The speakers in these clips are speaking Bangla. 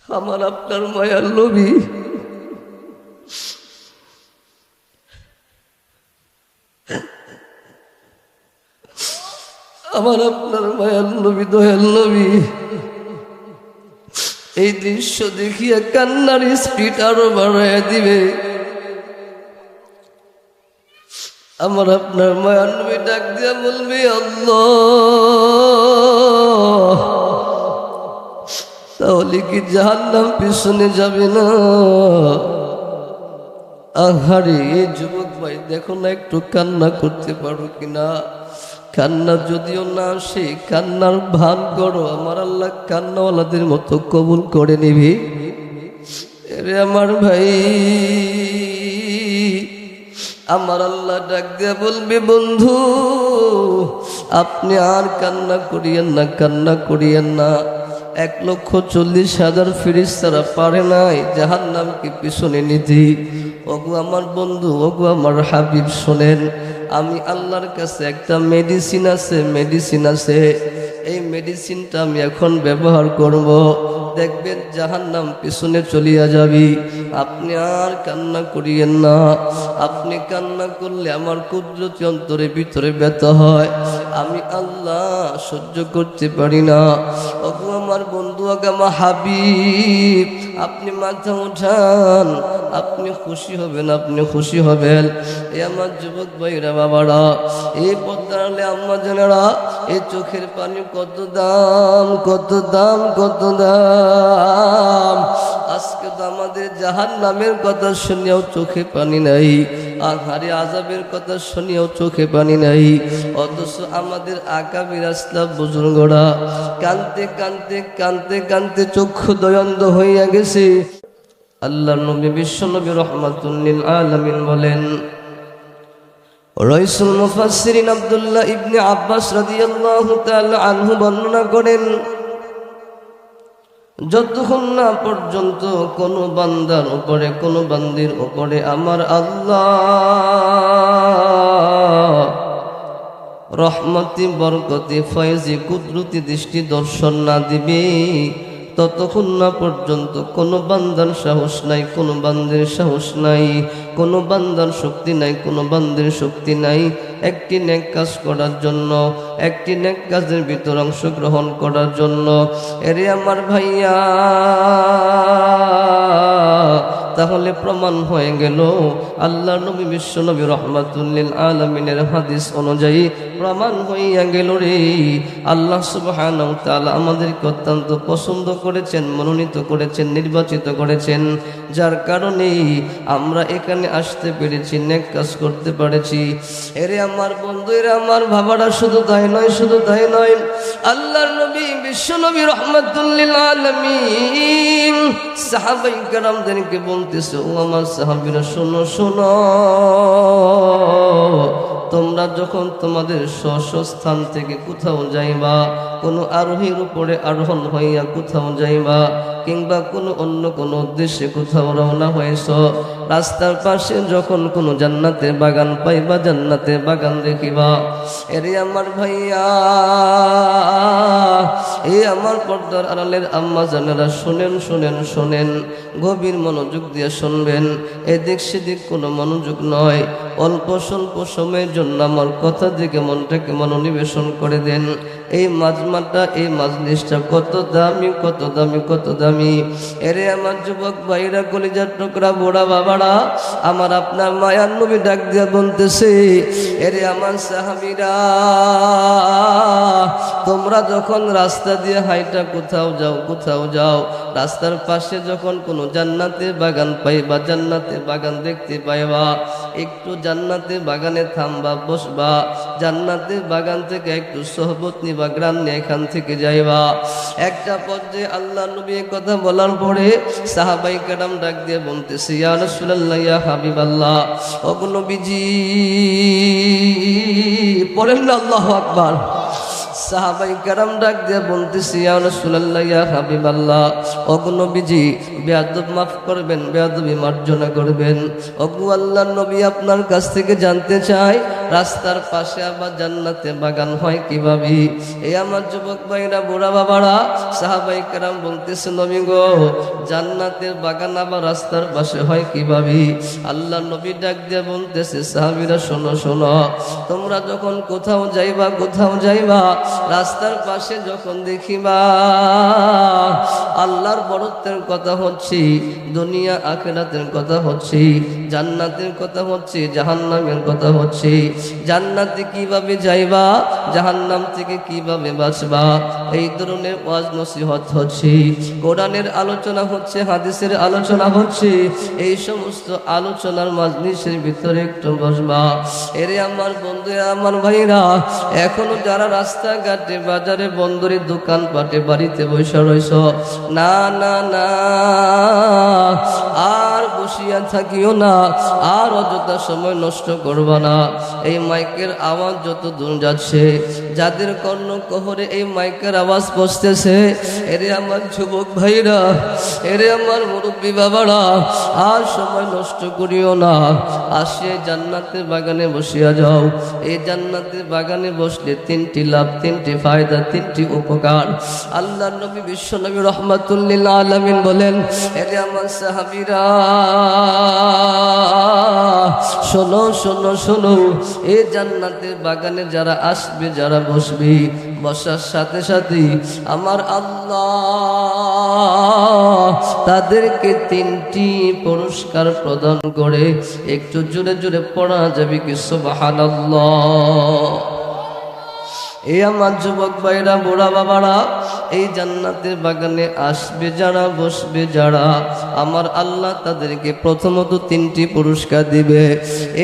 আমার আপনার মায়ার নবী আমার আপনার মায়ার নবী দয়াল নবী এই দৃশ্য দেখিয়া কান্নার স্পিড আরো বাড়াইয়া দিবে। আমার আপনার মায়ার নবী ডাক দিয়া বলবে, আল্লাহ, তাহলে কি জাহান্নাম পিছনে যাবে না? আহারে যুবক ভাই, দেখো না একটু কান্না করতে পারো কিনা। কান্না যদিও না আসে, কান্নার ভান করো, আমার আল্লাহ কান্নাওয়ালাদের মতো কবুল করে নিবি। এরে আমার ভাই, আমার আল্লাহ ডাক দিয়া বলবে, বন্ধু আপনি আর কান্না করিয়েন না, কান্না করিয়েন না। 1,40,000 ফেরেশতারা পারে নাই জাহান্নামকে পিছনে নিতে। ওগো আমার বন্ধু, ওগো আমার হাবিব, শোনেন, আমি আল্লাহর কাছে একটা মেডিসিন আছে, মেডিসিন আছে। এই মেডিসিনটা আমি এখন ব্যবহার করব, দেখবেন জাহান্নাম পিছনে চলিয়া যাবি। আপনি আর কান্না করিয়েন না। আপনি কান্না করলে আমার কুদরতি অন্তরে ভিতরে ব্যথা হয়, আমি আল্লাহ সহ্য করতে পারি না। ওগো আমার বন্ধু, ওগো আমার হাবিব, আপনি মাথা উঠান, আপনি খুশি হবেন, আপনি খুশি হবেন। এই আমার যুবক ভাইরা, বাবারা, এই পদ্মালে আম্মা জানেরা, এই চোখের পানি কত দাম, কত দাম, কত দাম। আজকে তো আমাদের জাহান্নামের কথা শুনিয়াও চোখে পানি নাই, আহারে আযাবের কথা শুনিয়াও চোখে পানি নাই। অথচ আমাদের আকাবির আসলাফ বুজুর্গরা কানতে কানতে কানতে কানতে চক্ষু দয়ন্ধ হইয়া গেছে। আল্লাহ নবী বিশ্ব নবী রাহমাতুল লিল আলামিন বলেন, রাইসুল মুফাসসিরিন আব্দুল্লাহ ইবনে আব্বাস রাদিয়াল্লাহু তাআলা আনহু বর্ণনা করেন, যতক্ষণ না পর্যন্ত কোন বান্দার উপরে, কোন বান্দির উপরে আমার আল্লাহ রহমতি, বরকতি, ফয়েজি, কুদরতি দৃষ্টি দর্শন না দিবে, ততক্ষণ না পর্যন্ত কোনো বান্দার সাহস নাই, কোনো বান্দির সাহস নাই, কোনো বান্দার শক্তি নাই, কোনো বান্দির শক্তি নাই একটি নেক কাজ করার জন্য, একটি নেক কাজের ভিতর অংশগ্রহণ করার জন্য। এরে আমার ভাইয়া, তাহলে প্রমাণ হয়ে গেল আল্লাহ নবী বিশ্ব নবী রাহমাতুল লিল আলামিনের হাদিস অনুযায়ী প্রমাণ হইয়া গেল রে, আল্লাহ সুবহানাহু ওয়া তাআলা আমাদেরকে অত্যন্ত পছন্দ করেছেন, মনোনীত করেছেন, নির্বাচিত করেছেন, যার কারণে আমরা এখানে আসতে পেরেছি, নেক কাজ করতে পেরেছি। এরে আমার বন্ধু, এরে আমার বাবারা, শুধু তাই নয়, শুধু তাই নয়, আল্লাহর নবী বিশ্ব নবী রাহমাতুল লিল আলামিন সাহাবায়ে কেরামদেরকে বলতেছে, ও আমার সাহাবীরা, শোনো শোনো, তোমরা যখন তোমাদের স্ব স্থান থেকে কোথাও যাইবা, কোনো আরোহীর উপরে আরোহণ হইয়া কোথাও যাইবা, কিংবা কোনো অন্য কোনো উদ্দেশ্যে কোথাও রওনা হয়েছ, রাস্তার পাশে যখন কোনো জান্নাতের বাগান পাইবা, জান্নাতের বাগান দেখিবা, এরে আমার ভাইয়া, এই আমার পর্দার আড়ালের আম্মা জানেরা, শোনেন শোনেন শোনেন, গভীর মনোযোগ দিয়ে শুনবেন, এদিক সেদিক কোনো মনোযোগ নয়, অল্প স্বল্প সময়ের জন্য আমার কথা দিকে মনটাকে মনোনিবেশন করে দেন। এই মাজমাটা, এই মাজলিসটা কত দামি, কত দামি, কত দামি। এরে আমার যুবক ভাইরা, কলিজার টুকরা, বুড়া বাবারা, আমার আপনার মায়ার নবী ডাক দিয়া বলতেছে, এরে আমার সাহাবীরা, তোমরা যখন রাস্তা দিয়ে হাইটা কোথাও যাও, কোথাও যাও, রাস্তার পাশে যখন কোনো জান্নাতের বাগান পাইবা, জান্নাতের বাগান দেখতে পাইবা, একটু জান্নাতের বাগানে থামবা, বসবা, জান্নাতের বাগান থেকে একটু সোহবত নিবা, গ্রাম নিয়ে এখান থেকে যাইবা। একটা পর্যায়ে আল্লাহ নবী কথা বলার পরে সাহাবায়ে কেরাম ডাক দিয়ে বলতেছে, ইয়া রাসূলুল্লাহ, ইয়া হাবিবাল্লাহ, ওগো নবীজি, পড়েন না আল্লাহু আকবার। সাহাবাই কেরাম ডাক দিয়ে বলতেছি, ইয়া রাসূলুল্লাহ, ইয়া হাবিবাল্লাহ, ওগো নবীজি, বেয়াদব মাফ করবেন, বেয়াদবি মার্জনা করবেন। ওগো আল্লাহর নবী, আপনার কাছ থেকে জানতে চাই, রাস্তার পাশে আবার জান্নাতে বাগান হয় কিভাবে? এই আমার যুবক ভাইরা, বুড়া বাবারা, সাহাবাই কেরাম বলতেছে, নবী গো, জান্নাতের বাগান আবার রাস্তার পাশে হয় কিভাবে? আল্লাহ নবী ডাক দিয়ে বলতেছে, সাহাবীরা শোনো শোনো, তোমরা যখন কোথাও যাইবা রাস্তার পাশে যখন দেখিবা আল্লাহর বড়ত্বের কথা হচ্ছে, দুনিয়া আখিরাতের কথা হচ্ছে, জান্নাতের কথা হচ্ছে, জাহান্নামের কথা হচ্ছে, জান্নাতে কিভাবে যাইবা, জাহান্নাম থেকে কিভাবে বাঁচবা, এই ধরনের ওয়াজ নসিহত হচ্ছে, কোরআনের আলোচনা হচ্ছে, হাদিসের আলোচনা হচ্ছে। এই সমস্ত আলোচনার মাজলিসের ভিতরে একটু বসবা। এরে আমার বন্ধুরা, আমার ভাইরা, এখনো যারা রাস্তাঘাটে, বাজারে, বন্দরে, দোকানপাটে, বাড়িতে বসে রইছ, না না না, আর বসিয়া থাকিও না, আর অযথা সময় নষ্ট করবা না। এই মাইকের আওয়াজ যত দূর যাচ্ছে, যাদের কর্ণকহরে এই মাইকের আওয়াজ পৌঁছতেছে, এরে আমার যুবক ভাইরা, এরে আমার মুরব্বী বাবারা, আর সময় নষ্ট করিও না, আসে জান্নাতের বাগানে বসিয়া যাও। এই জান্নাতের বাগানে বসলে তিনটি লাভ, তিনটি ফায়দা, তিনটি উপকার। আল্লাহ নবী, বিশ্ব নবী রহমাতুল লিল আলামিন বলেন, এরে আমার সাহাবীরা, শোনো শোনো শোনো, এই জান্নাতের বাগানে যারা আসবে, যারা বসবে, বসার সাথে সাথে আমার আল্লাহ তাদেরকে তিনটি পুরস্কার প্রদান করে। একটু জোরে জোরে পড়া যাবে কি সুবহানাল্লাহ? এই আমার যুবক ভাইরা, বুড়া বাবারা, এই জান্নাতের বাগানে আসবে যারা, বসবে যারা, আমার আল্লাহ তাদেরকে প্রথমত তিনটি পুরস্কার দিবে।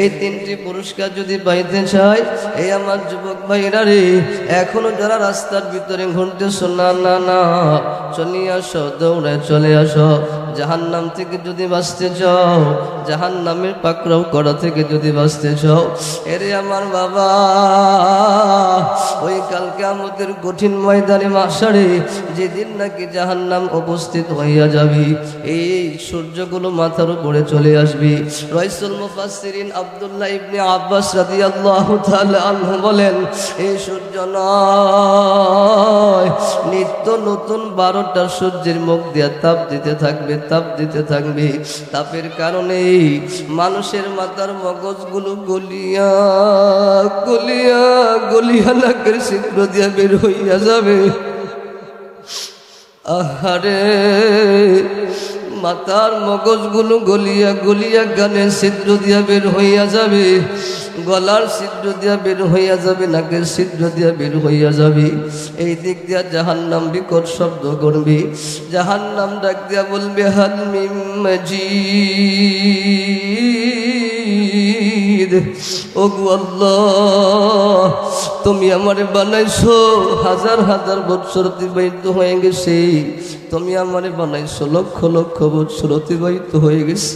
এই তিনটি পুরস্কার যদি পাইতে চাই, এই আমার যুবক ভাইরা রে, এখনো যারা রাস্তার ভিতরে ঘুরতেছ, না না না, চলে আসো, দৌড়ে চলে আসো। জাহান্নাম থেকে যদি বাঁচতে চাও, জাহান্নামের পাকড়াও করা থেকে যদি বাঁচতে চাও, এরে আমার বাবা, ওই কালকে আমাদের কঠিন ময়দানে মাশারে, যেদিন নাকি জাহান্নাম উপস্থিত হইয়া যাবে, এই সূর্যগুলো মাথার উপরে চলে আসবে। রাইসুল মুফাসসিরিন আব্দুল্লাহ ইবনে আব্বাস রাদিয়াল্লাহু তাআলা আনহু বলেন, এই সূর্য নয়, নিত্য নতুন 12টা সূর্যের মুখ দিয়ে তাপ দিতে থাকবে, তাপ দিতে থাকবে। তাপের কারণে মানুষের মাথার মগজগুলো গলিয়া গলিয়া গলিয়া নাকের ছিদ্র দিয়া বের হইয়া যাবে। আহারে, মাথার মগজগুলো গলিয়া গলিয়া গানের ছিদ্র দিয়া বের হইয়া যাবে, গলার ছিদ্র দিয়া বের হইয়া যাবে, নাকের ছিদ্র দিয়া বের হইয়া যাবে। এই দিক দিয়া জাহান্নাম বিকট শব্দ করবে। জাহান্নাম ডাক দিয়া বলবে, হাল মিন মাজিদ, ওগো আল্লাহ, তুমি আমারে বানাইছো, হাজার হাজার বছর অতিবাহিত হয়ে গেছে, তুমি আমারে বানাইছো, লক্ষ লক্ষ বছর অতিবাহিত হয়ে গেছে।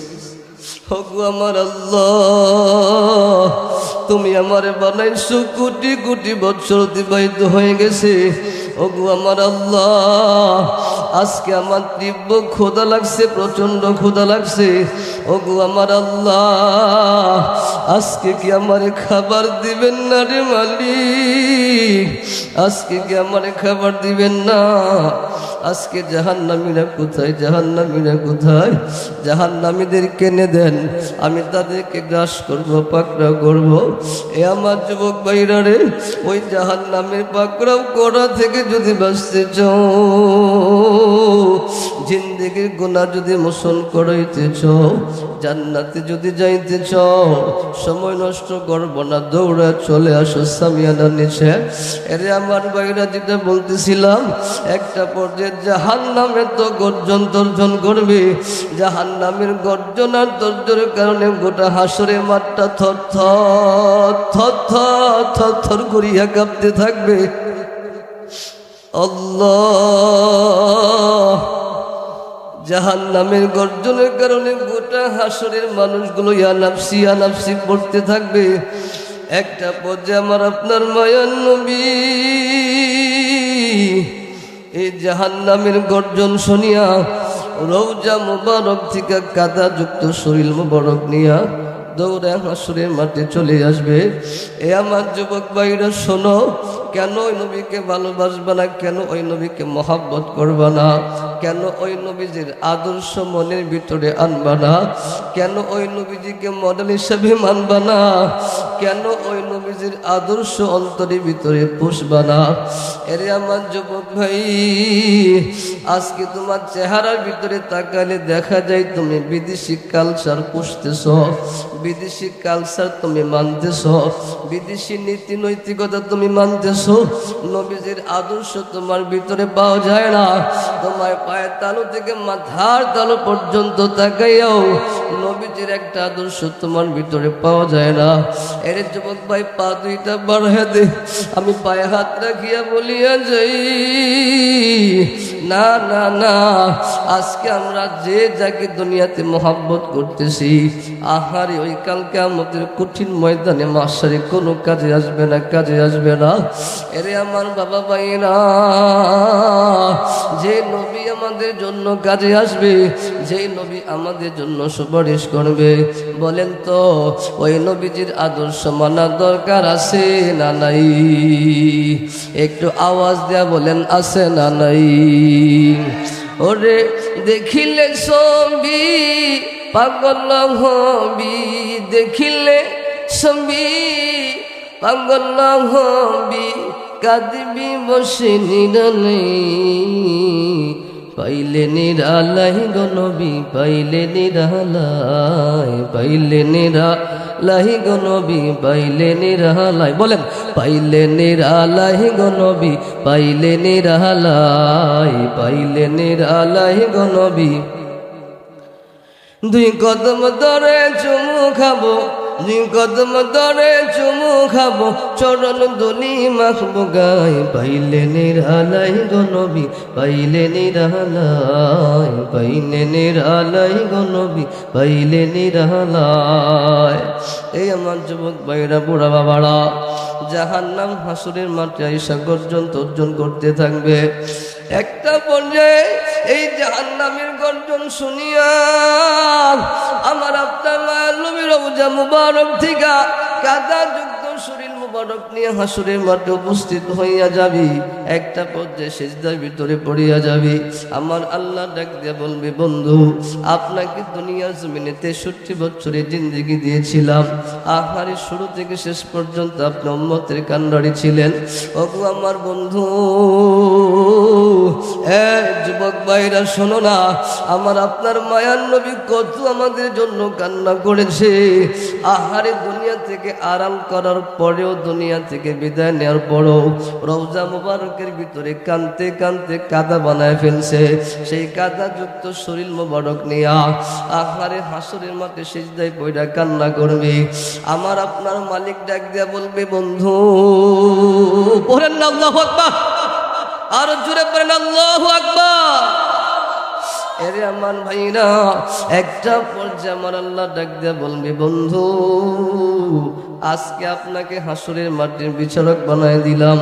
ওগো আমার আল্লাহ, তুমি আমারে বানাইছো, কোটি কোটি বছর অতিবাহিত হয়ে গেছে। ওগো আমার আল্লাহ, আজকে আমার তীব্র ক্ষুধা লাগছে, প্রচন্ড ক্ষুধা লাগছে। ওগো আমার আল্লাহ, আজকে কি আমারে খাবার দিবেন না রে মালিক? আজকে কি আমারে খাবার দিবেন না? আজকে জাহান্নামীরা কোথায়, জাহান্নামীরা কোথায়? জাহান্নামীদের কেনে দেন, আমি তাদেরকে গ্রাস করব, পাকড়াও করব। এ আমার যুবক ভাইরা রে, ওই জাহান্নামের পাকড়াও করা থেকে যদি বাঁচতে চাও, জিন্দেগির গুনাহ যদি মোচন করাইতে চাও, জান্নাতে যদি যাইতে চাও, সময় নষ্ট করব না, দৌড়া চলে আসো সামিয়ানার নিচে। এরে আমার ভাইরা, যেটা বলতেছিলাম, একটা পর্যায়ে জাহান্নামে তো গর্জন তর্জন করবে। জাহান্নামের গর্জন আর তর্জনের কারণে গোটা হাসরে মাঠটা থর থর থর থর থর থর করিয়া কাঁপতে থাকবে। আল্লাহ, জাহান্নামের গর্জনের কারণে গোটা হাসরের মানুষগুলো ইয়া নাফসি ইয়া নাফসি পড়তে থাকবে। একটা পর্যায়ে আমার আপনার মায়ার নবী এই জাহান্নামের গর্জন শুনিয়া রওজা মুবারক থেকে কাদাযুক্ত শরীর মুবারক নিয়া দৌড়ে হাসরের মাঠে চলে আসবে। এ আমার যুবক ভাইরা শোনো, কেন ওই নবীকে ভালোবাসবা না? কেন ওই নবীকে মহাব্বত করবা না? কেন ওই নবীজির আদর্শ মনের ভিতরে আনবা না? কেন ওই নবীজিকে মডেল হিসাবে মানবা না? কেন ওই নবীজির আদর্শ অন্তরের ভিতরে পুষবা না? এরে আমার যুবক ভাই, আজকে তোমার চেহারার ভিতরে তাকালে দেখা যায় তুমি বিদেশি কালচার পুষতেছ, বিদেশি কালচার তুমি মানতেছ, বিদেশি নীতি নৈতিকতা তুমি মানতেছ। নবীজির আদর্শ তোমার ভিতরে পাওয়া যায় না। তোমার পায়ের তালু থেকে মাথার তালু পর্যন্ত তাকাইয়াও নবীজির একটা আদর্শ তোমার ভিতরে পাওয়া যায় না। এর যুবক ভাই, পা দুইটা বাড়াইয়া দে, আমি পায়ে হাত রাখিয়া বলিয়া যাই, না না না, আজকে আমরা যে যাকে দুনিয়াতে মহাব্বত করতেছি, আহারে ওই কালকে আমাদের কঠিন ময়দানে মাসারে কোনো কাজে আসবে না, কাজে আসবে না। এরে আমার বাবা ভাইরা, যে নবী আমাদের জন্য কাজে আসবে, যেই নবী আমাদের জন্য সুপারিশ করবে, বলেন তো ওই নবীজির আদর্শ মানার দরকার আছে না নাই? একটু আওয়াজ দেয়া বলেন, আছে না নাই? ওরে দেখিলে ছবি পাগল হবি, দেখিলে ছবি পাগল হবি, কাঁদবি বসে নিরালে, পাইলে নিরালাই গো নবী, পাইলে নিরালাই, পাইলে নিরালাই গো নবী, পাইলে নিরালাই। বলেন, পাইলে নিরালাই গো নবী, পাইলে নিরালাই, পাইলে নিরালাই গো নবী। দুই কদম ধরে চুমু খাবো, দুই কদম ধরে চুমু খাবো, চরণ ধুলি মাখবো গায়ে, পাইলে নিরালাই গো নবী, পাইলে নিরালাই, পাইলে নিরালাই গো নবী, পাইলে নিরালাই। এই আমার যুবক ভাইরা, বুড়া বাবারা, জাহান্নাম হাসরের মাঠে আইসা গর্জন তর্জন করতে থাকবে। একটা পর্যায়ে এই জাহান্নামের গর্জন শুনিয়া আমার আপনার মায়ের নবী রওজা মুবারক থেকে কাদাযুক্ত শরীর মুবারক নিয়ে হাসরের মাঠে উপস্থিত হইয়া যাবি। একটা পর্যায়ে সিজদার ভিতরে পড়িয়া যাবি। আমার আল্লাহ ডাক দিয়ে বলবে, বন্ধু আপনাকে দুনিয়ার জমিনে 63 বছরের জিন্দেগি দিয়েছিলাম, আহারে শুরু থেকে শেষ পর্যন্ত আপনি উম্মতের কান্ডারি ছিলেন। ওগো আমার বন্ধু, যুবক ভাইরা শোনো না, আমার আপনার মায়ার নবী কত আমাদের জন্য কান্না করেছে। আহারে দুনিয়া থেকে আরাম করার পরেও, দুনিয়া থেকে বিদায় নেওয়ার পরেও রওজা মুবারকের ভিতরে কানতে কানতে কাদা বানায় ফেলছে। সেই কাদাযুক্ত শরীর মুবারক নিয়া আহারে হাসরের মাঠে সিজদায় পড়া কান্না করবে। আমার আপনার মালিক ডাক দিয়া বলবে, বন্ধু পড়েন না আল্লাহু আকবার, আরো জোরে পড়েন আল্লাহু আকবার। এরে আমার ভাইরা, একটা পর্যায়ে আমার আল্লাহ ডাক দিয়া বলবে, বন্ধু আজকে আপনাকে হাসরের মাটির বিচারক বানায় দিলাম,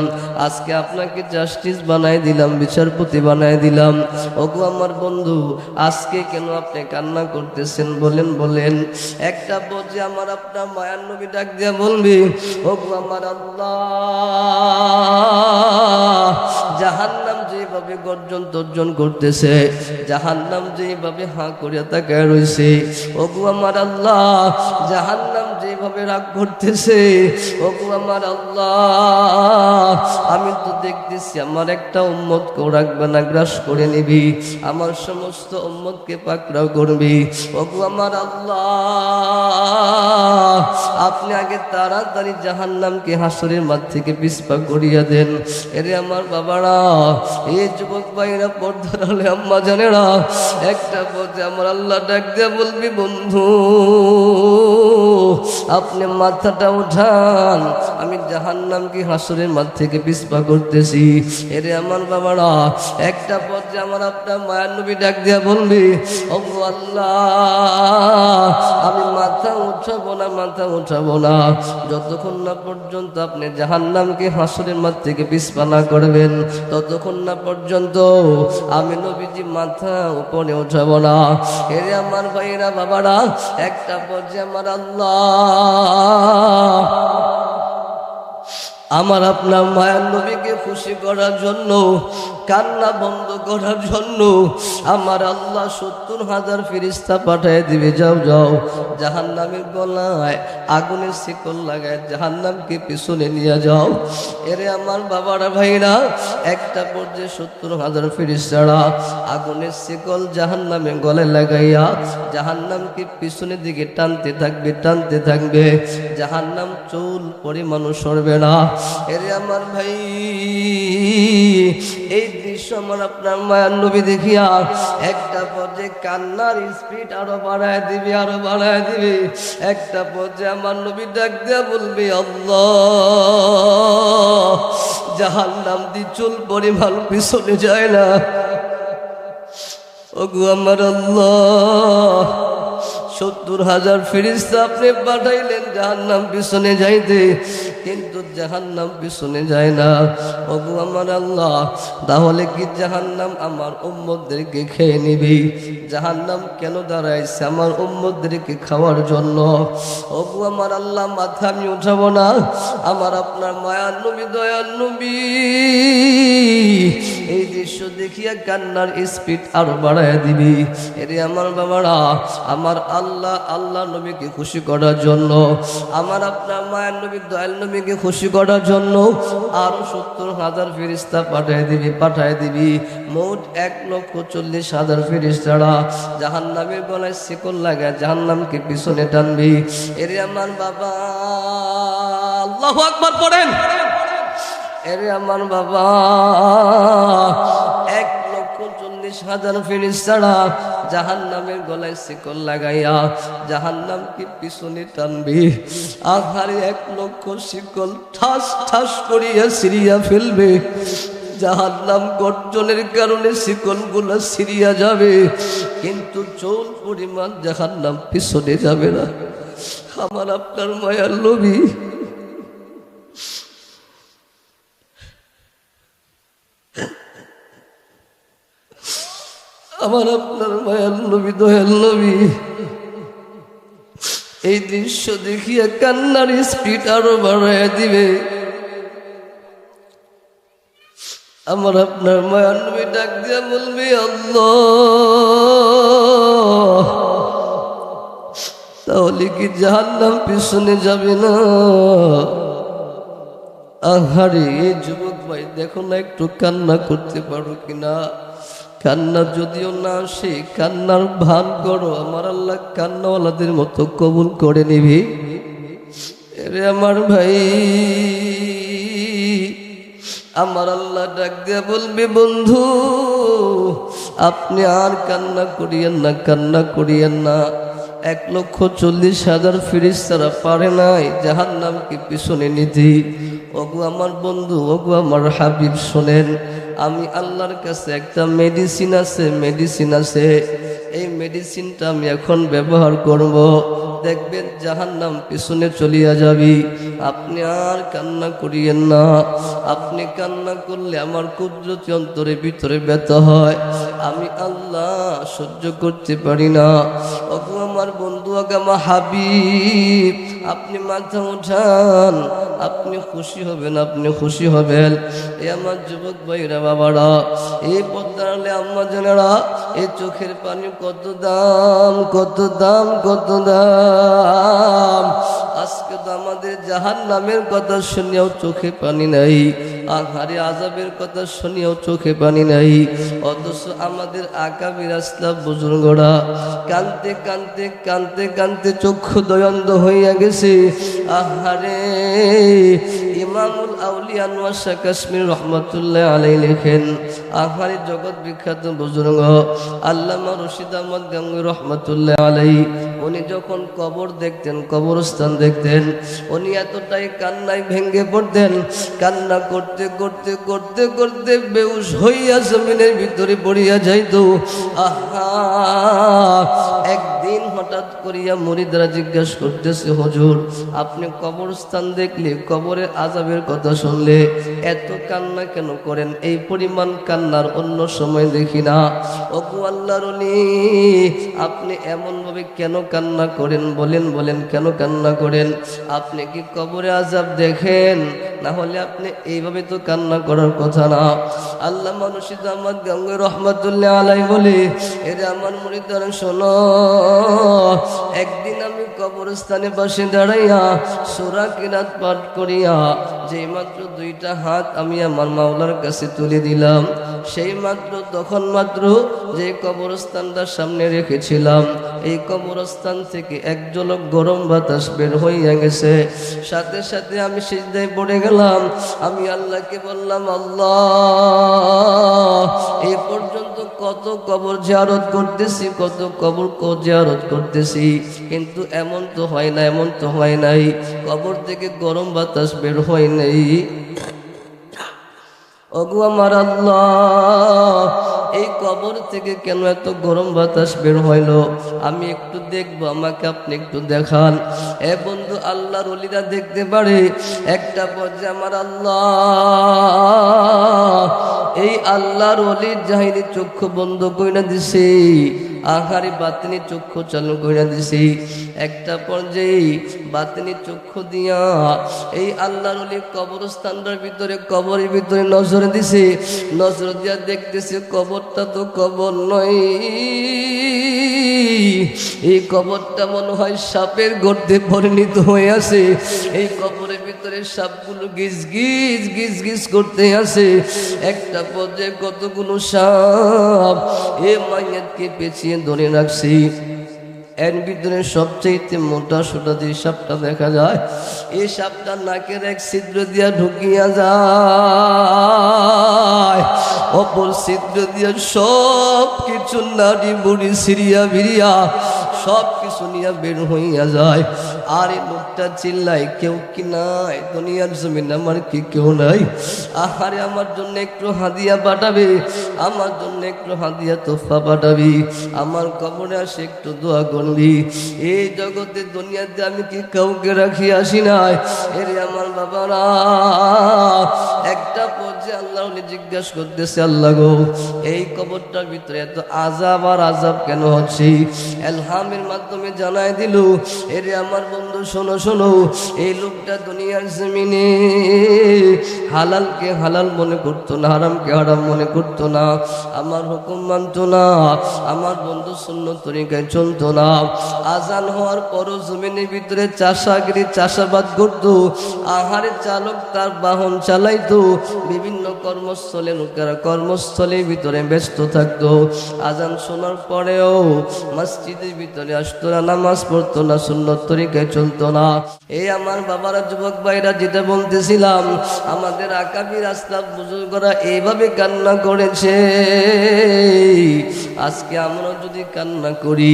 আজকে আপনাকে জাস্টিস বানায় দিলাম, বিচারপতি বানায় দিলাম। ওগো আমার বন্ধু, আজকে কেন আপনি কান্না করতেছেন বলেন বলেন। একটা পর্যায়ে আমার আপনার মায়ার নবী ডাক দিয়া বলবে, ওগো আমার আল্লাহ, জাহান্নাম যেভাবে গর্জন তর্জন করতেছে, জাহান্নাম যেভাবে হাঁ করিয়া তাকায় রয়েছে, ওগো আমার আল্লাহ, জাহান্নাম যেভাবে রাগ করতেছে, ওগো আমার আল্লাহ, আমি তো দেখতেছি আমার একটা উম্মতকেও রাখবে না, গ্রাস করে নিবি, আমার সমস্ত উম্মতকে পাকড়াও করবি। ওগো আমার আল্লাহ, আপনি আগে তাড়াতাড়ি জাহান্নামকে হাসরের মাঠ থেকে পিছপা করিয়া দেন। এরে আমার বাবারা, এই যুবক ভাইরা, পর্দার হলে আম্মা জানেরা, একটা পথে আমার আল্লাহ ডাক দিয়া বলবি, বন্ধু আপনি মাথাটা উঠান, আমি জাহান্নামকে হাসরের মাঠ থেকে পিছপা করতেছি। এরে আমার বাবারা, একটা পর্যায়ে আমার আপনার মায়ার নবী ডাক দিয়া বলবি, ওগো আল্লাহ, আমি মাথা উঠাবো না, মাথা উঠাবো না যতক্ষণ না পর্যন্ত আপনি জাহান্নামকে হাসরের মাঠ থেকে পিছপা না করবেন, ততক্ষণ না পর্যন্ত আমি নবীজি মাথা উপরে উঠাবো না। এরে আমার ভাইরা বাবারা, একটা পর্যায়ে আমার আল্লাহ আমার আপনার মায়ার নবীকে খুশি করার জন্য, কান্না বন্ধ করার জন্য আমার আল্লাহ 70,000 ফেরেশতা পাঠিয়ে দিবে। যাও যাও, জাহান্নামের গলায় আগুনের শিকল লাগায় জাহান্নামকে পিছনে নিয়ে যাও। এরে আমার বাবারা ভাইরা, একটা পর্যায়ে 70,000 ফেরেশতারা আগুনের শিকল জাহান্নামের গলায় লাগাইয়া জাহান্নামকে পিছনের দিকে টানতে থাকবে, টানতে থাকবে। জাহান্নাম চুল পরিমাণও সরবে না। এরে আমার ভাই, এই দৃশ্য আমার আপনার মায়ার নবী দেখিয়া একটা পর্যায়ে কান্নার স্পিড আরো বাড়ায় দিবে, আরো বাড়ায় দিবে। একটা পর্যায়ে আমার নবী ডাক দেয়া বলবে, আল্লাহ, জাহান্নাম দি চুল পরিমাণ পিছনে যায় না। ওগো আমার আল্লাহ, 70,000 ফেরেশতা আপনি পাঠাইলেন জাহান্নাম পিছনে যাইতে, কিন্তু জাহান্নাম পিছনে যায় না। ওগো আমার আল্লাহ, তাহলে কি জাহান্নাম আমার উম্মতদেরকে খেয়ে নিবি? জাহান্নাম কেন দাঁড়াইছে? আমার উম্মতদেরকে খাওয়ার জন্য। ওগো আমার আল্লাহ, মাথা আমি উঠাবো না। আমার আপনার মায়ার নবী, দয়ার নবী এই দৃশ্য দেখিয়া কান্নার স্পিড আরো বাড়ায় দিবি। এরে আমার বাবারা, আমার আল্লাহ নবীকে খুশি করার জন্য, আমার আপনার মায়ের নবী দয়াল নবীকে খুশি করার জন্য আরো 70,000 ফেরেশতা পাঠায় দিবি। মোট 1,40,000 ফেরেশতারা জাহান্নামের গলায় শিকল লাগায় জাহান্নামকে পিছনে টানবি। এরে আমার বাবা, আল্লাহু আকবার পড়েন। এরে আমার বাবা, 1,40,000 ফেরেশতারা জাহান্নামের গলায় শিকল লাগাইয়া জাহান্নামকে পিছনে টানবি। আহারে 1,00,000 শিকল ঠাস ঠাস করিয়া ছিঁড়িয়া ফেলবে। জাহান্নাম গর্জনের কারণে শিকলগুলো ছিঁড়িয়া যাবে, কিন্তু চুল পরিমাণ জাহান্নাম পিছনে যাবে না। আমার আপনার মায়ার নবী আমার আপনার মায়ার নবী দয়াল নবী এই দৃশ্য দেখিয়া কান্নার স্পিড আরো বাড়াইয়া দিবে। আমার আপনার মায়ার নবী ডাক দিয়া বলবে, আল্লাহ, তাহলে কি জাহান্নাম পিছনে যাবে না? আহারে যুবক ভাই, দেখো না একটু কান্না করতে পারো কিনা। কান্না যদিও না আসে, কান্নার ভান করো, আমার আল্লাহ কান্নাওয়ালাদের মতো কবুল করে নিবি। এরে আমার ভাই, আমার আল্লাহ ডাক দিয়া বলবে, বন্ধু, আপনি আর কান্না করিয়েন না, কান্না করিয়েন না। 1,40,000 ফেরেশতারা পারে নাই জাহান্নামকে পিছনে নিতে। ওগো আমার বন্ধু, ওগো আমার হাবিব, শোনেন, আমি আল্লাহর কাছে একটা মেডিসিন আছে। এই মেডিসিনটা আমি এখন ব্যবহার করব। দেখবেন জাহান্নাম পিছনে চলিয়া যাবি। আপনি আর কান্না করিয়েন না। আপনি কান্না করলে আমার কুদরতি অন্তরের ভিতরে ব্যথা হয়, আমি আল্লাহ সহ্য করতে পারি না। ওগো আমার বন্ধু, ওগো আমার হাবিব, আপনি মাথা উঠান, আপনি খুশি হবেন, আপনি খুশি হবেন। এ আমার যুবক ভাইরা বাবারা, এই পদ্মারে আম্মা জানেরা, এই চোখের পানি কত দাম, কত দাম, কত দাম। আজকে তো আমাদের জাহান্নামের কথা শুনিয়াও চোখে পানি নাই, আহারে আযাবের কথা শুনিয়াও চোখে পানি নাই। অথচ আমাদের আকাবির আসলাফ বুজুর্গরা কানতে কানতে কানতে কানতে চক্ষু দয়ন্ধ হইয়া গেছে। আহারে ইমামুল আউলিয়া আনোয়ার শাহ কাশ্মীর রহমতুল্লাহ আলাইহি লেখেন, আখারি জগৎ বিখ্যাত বুজুর্গ আল্লামা রশিদ আহমদ গাঙ্গুহি রহমতুল্লাহ আলাইহি, উনি যখন কবর দেখতেন, কবরস্থান দেখতেন, উনি এতটাই কান্নায় ভেঙ্গে পড়তেন, কান্না করতে করতে করতে করতে বেহুশ হইয়া জমিনের ভিতরে পড়িয়া যাইত। আহা, একদিন হঠাৎ করিয়া মুরিদরা জিজ্ঞাসা করতেছে, হুজুর আপনি কবরস্থান দেখলে, কবরের আযাবের কথা শুনলে এত কান্না কেন করেন? এই পরিমাণ কান্নার অন্য সময় দেখি না। ওগো আল্লাহর ওলি, আপনি এমনভাবে কেন কান্না করেন? বলেন কেন কান্না করেন? আপনি কি কবরে আযাব দেখেন? না হলে আপনি এইভাবে তো কান্না করার কথা না। আল্লামা রশিদ আহমদ গাঙ্গুহি রহমতুল্লাহ আলাইহি বলে, এরে আমার মুরিদরা শোনো, একদিন আমি কবরস্থানে পাশে দাঁড়াইয়া সূরা কিরাত পাঠ করিয়া যেই মাত্র দুইটা হাত আমি আমার মাওলার কাছে তুলে দিলাম, সেই মাত্র তখন মাত্র যে কবরস্থানটার সামনে রেখেছিলাম, এই কবরস্থান থেকে এক ঝলক গরম বাতাস বের হইয়া গেছে। সাথে সাথে আমি সিজদায় পড়ে গেলাম। আমি আল্লাহকে বললাম, আল্লাহ, এই পর্যন্ত কত কবর জিয়ারত করতেছি, কত কবর জিয়ারত করতেছি, কিন্তু এমন তো হয় না, এমন তো হয় নাই, কবর থেকে গরম বাতাস বের হয় নাই। ওগো আমার আল্লাহ, এই কবর থেকে কেন এত গরম বাতাস বের হইল? আমি একটু দেখবো, আমাকে আপনি একটু দেখান। এ বন্ধু, আল্লাহর ওলিরা দেখতে পারে। একটা পর্যায়ে আমার আল্লাহ এই আল্লাহর ওলির জাহিরি চক্ষু বন্ধ কইরা দিছে, আহারি বাতিনি চক্ষু চালু কইরা দিছে। একটা পর্যায়ে বাতিনি চক্ষু দিয়া এই আল্লাহর ওলির কবরস্থানটার ভিতরে, কবরের ভিতরে নজর দিছে। নজর দিয়া দেখতেছে কবরটা তো কবর নয়, এই কবরটা মনে হয় সাপের গর্তে পরিণত হয়ে আছে। এই কবরের ভিতরে সাপগুলো গিজ গিজ গিজ গিজ করতে আছে। একটা পর্যায়ে কতগুলো সাপ এ মাইয়াতকে পেঁচিয়ে ধরে রাখছি। এর ভিতরে সবচেয়ে মোটা সোটা যে সাপটা দেখা যায়, এই সাপটা নাকের এক ছিদ্র দিয়া ঢুকিয়া যায়, অপর ছিদ্র দিয়া সব কিছু নাড়ি বুড়ি সিরিয়া ভিরিয়া সব কিছু নিয়ে বের হইয়া যায়। আর এই লোকটা চিল্লাই, কেউ কি নাই দুনিয়ার জমিন, আমার কি কেউ নাই? আহারে, আমার জন্য একটু হাদিয়া পাঠাবে, আমার জন্য একটু হাদিয়া তোফা পাঠাবি, আমার কবরে আসে একটু দোয়া করবি। এই জগতে দুনিয়াতে আমি কি কাউকে রাখি আসি নাই? এরে আমার বাবারা, একটা পর্যায়ে আল্লাহ জিজ্ঞাসা করতেছে, আল্লাহ গো, এই কবরটার ভিতরে এত আযাব আর আযাব কেন হচ্ছে? এলহামের মাধ্যমে জানাই দিল, এরে আমার বন্ধু শোনো শোনো, এই লোকটা দুনিয়ার জমিনে হালালকে হালাল মনে করতো না, হারামকে হারাম মনে করতো না, আমার হুকুম মানতো না, আমার বন্ধু সুন্নত তরিকায় চলতো না। আজান হওয়ার পরও জমিনের ভিতরে চাষাগিরি, চাষাবাদ করতো। আহারে, চালক তার বাহন চালাইতো, বিভিন্ন কর্মস্থলে, লোকেরা কর্মস্থলের ভিতরে ব্যস্ত থাকতো। আজান শোনার পরেও মসজিদের ভিতরে আসতো না, নামাজ পড়তো না, সুন্নত তরিকায় চলতো না। এই আমার বাবারা, যুবক ভাইরা, যেটা বলতেছিলাম, আমাদের আকাবির আসলাফ বুজুর্গরা এইভাবে কান্না করেছে। আজকে আমরা যদি কান্না করি,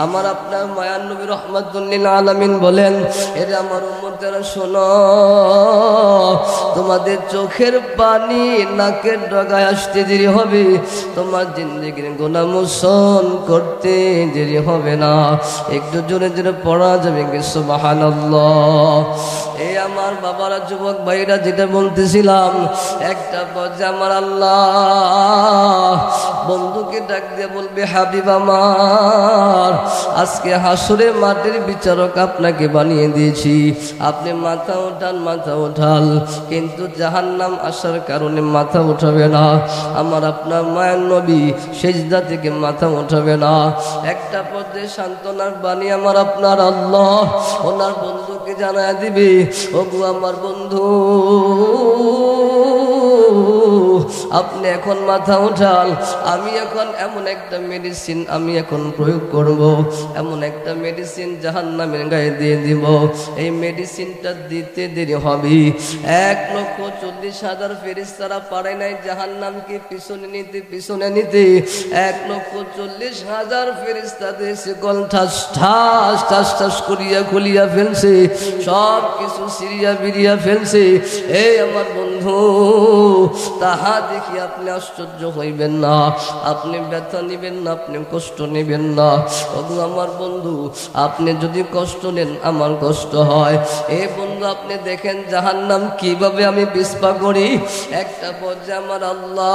আমার আপনার মায়ান নবী রহমাতুল্লিল আলামিন বলেন, এর আমার উম্মতেরা শোনো, তোমাদের চোখের পানি নাকের ডগায় আসতে দেরি হবে, তোমার জিন্দেগির গুনাহ মোচন করতে দেরি হবে না। একটু জোরে জোরে পড়া যাবে কি সুবহানাল্লাহ? এই আমার বাবারা, যুবক ভাইরা, যেটা বলতেছিলাম, একটা পর্যায়ে আমার আল্লাহ বন্ধুকে ডাক দিয়ে বলবে, হাবিব আমার, আজকে হাসরে মাটির বিচারক আপনাকে বানিয়ে দিয়েছি, আপনি মাথা ওঠান, মাথা ওঠাল, কিন্তু জাহান্নাম আসার কারণে মাথা উঠাবে না। আমার আপনার মায়ের নবী সেজদা থেকে মাথা উঠাবে না। একটা পর্যায়ে সান্ত্বনার বাণী আমার আপনার আল্লাহ ওনার বন্ধুকে জানায় দিবে, ওগো আমার বন্ধু, আপনি এখন মাথা উঠান, আমি এখন এমন একটা মেডিসিন আমি এখন প্রয়োগ করব, এমন একটা মেডিসিন জাহান্নামের গায়ে দিয়ে দিব। এই মেডিসিনটা দিতে দেরি হবে। 1,40,000 ফেরেশতারা পারে নাই জাহান্নামকে পিছনে নিতে 1,40,000 ফেরেশতাদের শিকল ঠাস ঠাস ঠাস ঠাস করিয়া খুলিয়া ফেলছে, সব কিছু সিরিয়া বিরিয়া ফেলছে। এই আমার বন্ধু, তাহা দেখি আপনি আশ্চর্য হইবেন না, আপনি ব্যথা নিবেন না, আপনি কষ্ট নেবেন না। ওগো আমার বন্ধু, আপনি যদি কষ্ট নেন আমার কষ্ট হয়। এই বন্ধু আপনি দেখেন জাহান্নাম কিভাবে আমি বিস্পা করি। একটা পর্যায়ে আমার আল্লাহ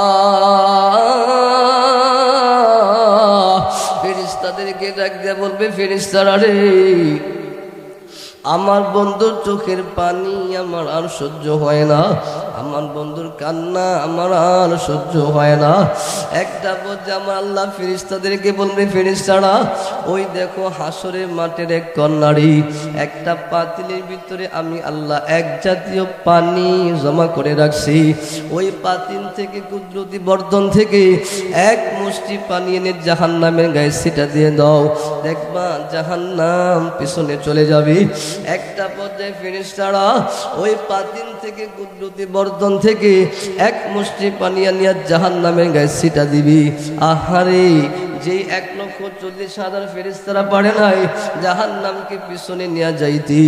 ফেরেশতাদেরকে ডাক দিয়ে বলবে, ফেরেশতারা রে, আমার বন্ধুর চোখের পানি আমার আর সহ্য হয় না, আমার বন্ধুর কান্না আমার আর সহ্য হয় না। একটা পর্যায়ে আমার আল্লাহ ফেরেশতাদেরকে বলবে, ফেরেশতারা ওই দেখো হাসরের মাঠের এক কন্যারি, একটা পাতিলের ভিতরে আমি আল্লাহ এক জাতীয় পানি জমা করে রাখছি। ওই পাতিল থেকে কুদরতি বর্তন থেকে এক মুষ্টি পানি এনে জাহান্নামের গায়ে ছিটা দিয়ে দাও, দেখবা জাহান্নাম পিছনে চলে যাবে। একটা পর্যায়ে ফেরেশতারা ওই পাতিল থেকে কুদরতি বর্তন থেকে এক মুষ্টি পানি আনিয়া জাহান্নামের গায়ে ছিটা দিবি। আহারে, যেই 1,40,000 ফেরেশতারা পারে নাই জাহান্নামকে পিছনে নিয়ে যাইতে,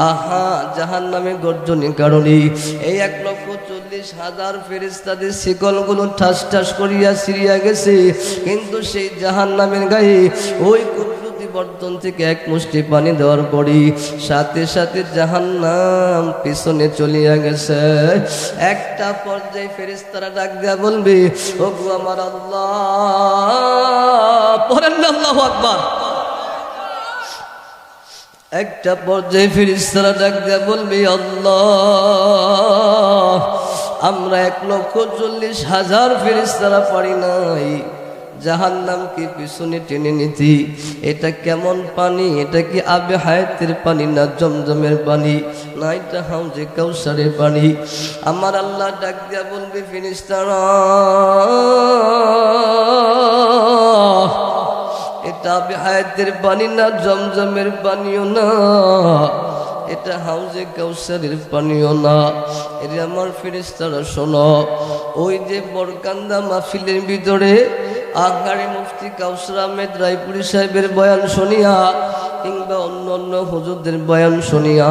আহা জাহান্নামে গর্জনের কারণে এই 1,40,000 ফেরেশতাদের শিকলগুলো ঠাস ঠাস করিয়া ছিঁড়িয়া গেছে, কিন্তু সেই জাহান্নামের গায়ে ওই বর্তন থেকে এক মুষ্টি পানি দেওয়ার পরই সাথে সাথে জাহান্নাম পিছনে চলিয়া গেছে। একটা পর্যায়ে ফেরেশতারা ডাক দেয়া বলবে, ওগো আমার আল্লাহ, পড়েন না আল্লাহু আকবার। একটা পর্যায়ে ফেরেশতারা ডাক দেয়া বলবে, আল্লাহ, আমরা 1,40,000 ফেরেশতারা পারি নাই জাহান্নামকে পিছনে টেনে নিতি। এটা কেমন পানি? এটা কি আবে হায়াতের পানি, না জমজমের পানি, না এটা হাউজে কাউসারের পানি? আমার আল্লাহ ডাক দিয়া বলবে, ফেরেশতারা এটা আবে হায়াতের পানি না, জমজমের পানিও না, এটা হাউজে কাউসারের পানিও না। এর আমার ফেরেশতারা শোনো, ওই যে বরকান্দা মাহফিলের ভিতরে আগারে মুফতি কাউসার আহমেদ রায়পুরি সাহেবের বয়ান শুনিয়া কিংবা অন্য অন্য হুজুরদের বয়ান শুনিয়া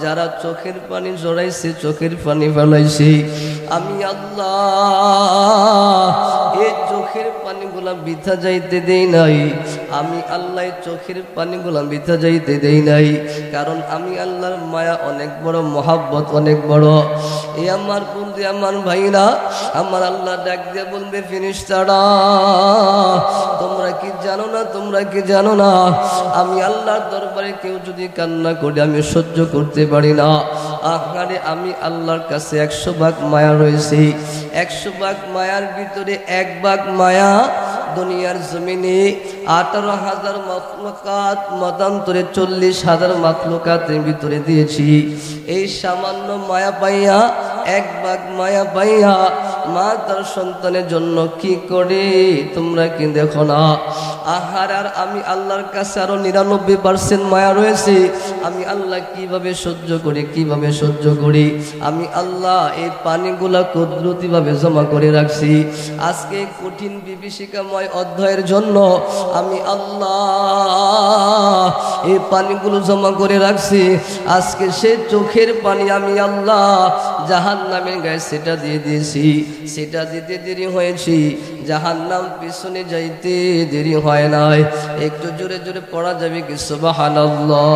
যারা চোখের পানি জড়াইছে, চোখের পানি ফেলাইছে, আমি আল্লাহ এই চোখের পানিগুলা বৃথা যাইতে দেই নাই। আমি আল্লাহ চোখের পানিগুলা বৃথা যাইতে দেই নাই, কারণ আমি আল্লাহর মায়া অনেক বড়, মহাব্বত অনেক বড়। এই আমার বন্ধু, আমার ভাইরা, আমার আল্লাহ ডাক দিয়ে বলবে, ফেরেশতারা তোমরা কি জানো না, তোমরা কি জানো না, আমি আল্লাহর দরবারে কেউ যদি কান্না করে আমি সহ্য করতে পারি না। আহারে, আমি আল্লাহর কাছে 100 ভাগ মায়া রয়েছে। 100 ভাগ মায়ার ভিতরে 1 ভাগ মায়া দুনিয়ার জমিনে 18,000 মাখলুকাত মতান্তরে 40,000 মাখলুকাতের ভিতরে দিয়েছি। এই সামান্য মায়া পাইয়া, 1 ভাগ মায়া পাইয়া মা তার সন্তানের জন্য কি করে তোমরা কি দেখো না? আহার, আর আমি আল্লাহর কাছে আরো 99% মায়া রয়েছে। আমি আল্লাহ কিভাবে সহ্য করি, কিভাবে সহ্য করি? আমি আল্লাহ এই পানিগুলা কুদরতিভাবে জমা করে রাখছি। আজকে কঠিন বিভীষিকাময় অধ্যায়ের জন্য আমি আল্লাহ এই পানিগুলো জমা করে রাখছি। আজকে সে চোখের পানি আমি আল্লাহ জাহান্নামের গায়ে সেটা দিয়ে দিয়েছি। সেটা দিতে দেরি হয়েছি, জাহান্নাম পিছনে যাইতে দেরি হয় নাই। একটু জোরে জোরে পড়া যাবে কি সুবহানাল্লাহ।